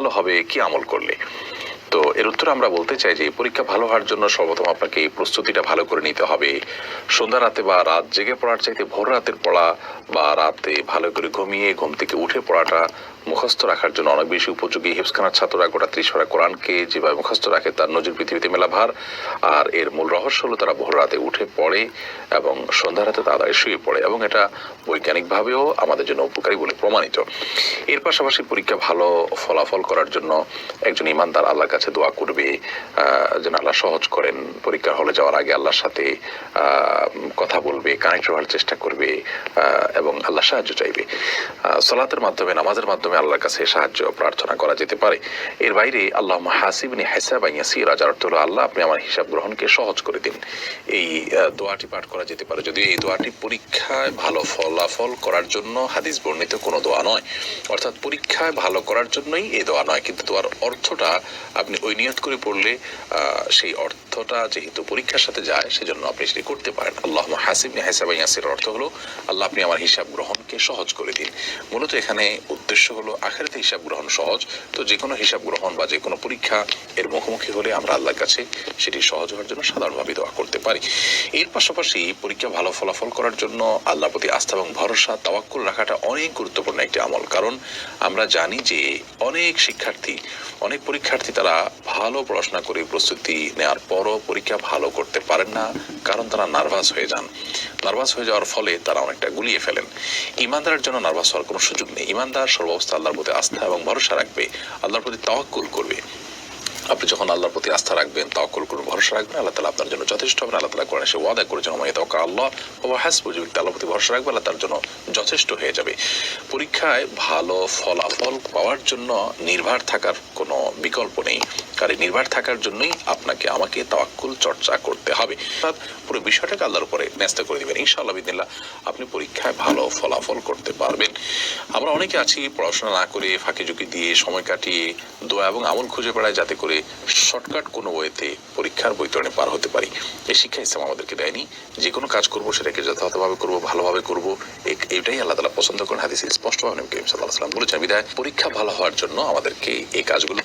ভালো হবে কি আমল করলে? তো এর উত্তরে আমরা বলতে চাই যে পরীক্ষা ভালো হওয়ার জন্য সর্বপ্রথম আপনাকে এই প্রস্তুতিটা ভালো করে নিতে হবে। সন্ধ্যা রাতে বা রাত জেগে পড়ার চাইতে ভোর রাতের পড়া বা রাতে ভালো করে ঘুমিয়ে ঘুম থেকে উঠে পড়াটা মুখস্থ রাখার জন্য অনেক বেশি উপযোগী। হিফজখানার ছাত্ররা গোটা 30 পারা কোরআনকে যেভাবে মুখস্থ রাখে তার নজির পৃথিবীতে মেলা ভার। আর এর মূল রহস্য হলো তারা ভোর রাতে উঠে পড়ে এবং সন্ধ্যা রাতে তাড়াতাড়ি শুয়ে পড়ে, এবং এটা বৈজ্ঞানিকভাবেও আমাদের জন্য উপকারী বলে প্রমাণিত। এর পাশাপাশি পরীক্ষা ভালো ফলাফল করার জন্য একজন ইমানদার আল্লাহর কাছে দোয়া করবে যেন আল্লাহ সহজ করেন। পরীক্ষার হলে যাওয়ার আগে আল্লাহর সাথে কথা বলবে, কানেক্ট হওয়ার চেষ্টা করবে এবং আল্লাহ সাহায্য চাইবে। সালাতের মাধ্যমে, নামাজের মাধ্যমে আল্লাহর কাছে সাহায্য প্রার্থনা করা যেতে পারে। এর বাইরে আল্লাহ হাসিবনি হিসাবান ইয়াসীরা, যার অর্থ হলো আল্লাহ আপনি আমার হিসাব গ্রহণকে সহজ করে দিন। এই দোয়াটি পাঠ করা যেতে পারে, যদিও এই দোয়াটি পরীক্ষায় ভালো ফলাফল করার জন্য হাদিস বর্ণিত কোনো দোয়া নয়। অর্থাৎ পরীক্ষায় ভালো করার জন্যই এই দোয়া নয়, কিন্তু দোয়ার অর্থটা আপনি ওই নিয়ত করে পড়লে সেই অর্থটা যেহেতু পরীক্ষার সাথে যায় সেজন্য আপনি সেটি করতে পারেন। আল্লাহ হাসিবনি হিসাবান ইয়াসীরা অর্থ হলো আল্লাহ আপনি আমার হিসাব গ্রহণকে সহজ করে দিন। মূলত এখানে উদ্দেশ্য হলো আখিরাতে হিসাব গ্রহণ সহজ। তো যে কোনো হিসাব গ্রহণ বা যে কোনো পরীক্ষা এর মুখোমুখি হলে আমরা আল্লাহর কাছে সেটি সহজ হওয়ার জন্য সাধারণভাবে দোয়া করতে পারি। এর পাশাপাশি পরীক্ষা ভালো ফলাফল করার জন্য আল্লাহর প্রতি আস্থা এবং ভরসা, তাওয়াক্কুল রাখাটা অনেক গুরুত্বপূর্ণ একটি আমল। কারণ আমরা জানি যে অনেক শিক্ষার্থী, অনেক পরীক্ষার্থী তারা ভালো পড়াশোনা করে প্রস্তুতি নেওয়ার পরও পরীক্ষা ভালো করতে পারেন না, কারণ তারা নার্ভাস হয়ে যান। নার্ভাস হয়ে যাওয়ার ফলে তারা অনেকটা গুলিয়ে ফেলেন। ইমানদারের জন্য নার্ভাস হওয়ার কোনো সুযোগ নেই। ইমানদার সর্বাবস্থা আল্লাহর প্রতি আস্থা এবং ভরসা রাখবে, আল্লাহর প্রতি তাওয়াক্কুল করবে। আপনি যখন আল্লাহর প্রতি আস্থা রাখবেন, তাওয়াক্কুল করবেন, ভরসা রাখবেন, আল্লাহ তাআলা আপনার জন্য যথেষ্ট হবেন। আল্লাহ তাআলা কোরআনে সে ওয়াদা করেছেন, ওয়া ইয়াতাওয়াক্কাল আল্লাহ ওয়া হাসবুহু, যে ব্যক্তি আল্লাহর প্রতি ভরসা রাখবে আল্লাহ তার জন্য যথেষ্ট হয়ে যাবে। পরীক্ষায় ভালো ফলাফল পাওয়ার জন্য নির্ভর থাকার কোনো বিকল্প নেই, কারণ নির্ভর থাকার জন্যই আপনাকে আমাকে তাওয়াক্কুল চর্চা করতে হবে। অর্থাৎ পুরো বিষয়টাকে আল্লাহর উপরে ন্যস্ত করে দিবেন। ইনশাআল্লাহ বিদিনিল্লাহ আপনি পরীক্ষায় ভালো ফলাফল করতে পারবেন। আমরা অনেকে আছি পড়াশোনা না করে ফাঁকি ঝুঁকি দিয়ে সময় কাটিয়ে দোয়া এবং আমল খুঁজে বেড়ায় যাতে করে শর্টকাট কোনো ওয়েতে পরীক্ষার বৈতরণে পার হতে পারি। এই শিক্ষা ইসলাম আমাদেরকে দেয়নি। যে কোনো কাজ করবো সেটাকে যথাযথভাবে করবো, ভালোভাবে করবো, এটাই আল্লাহ তাআলা পছন্দ করেন। হাদিসে স্পষ্টভাবে নবী করিম সাল্লাল্লাহু আলাইহি ওয়াসাল্লাম বলেছেন। বিধায় পরীক্ষা ভালো হওয়ার জন্য আমাদেরকে এই কাজগুলো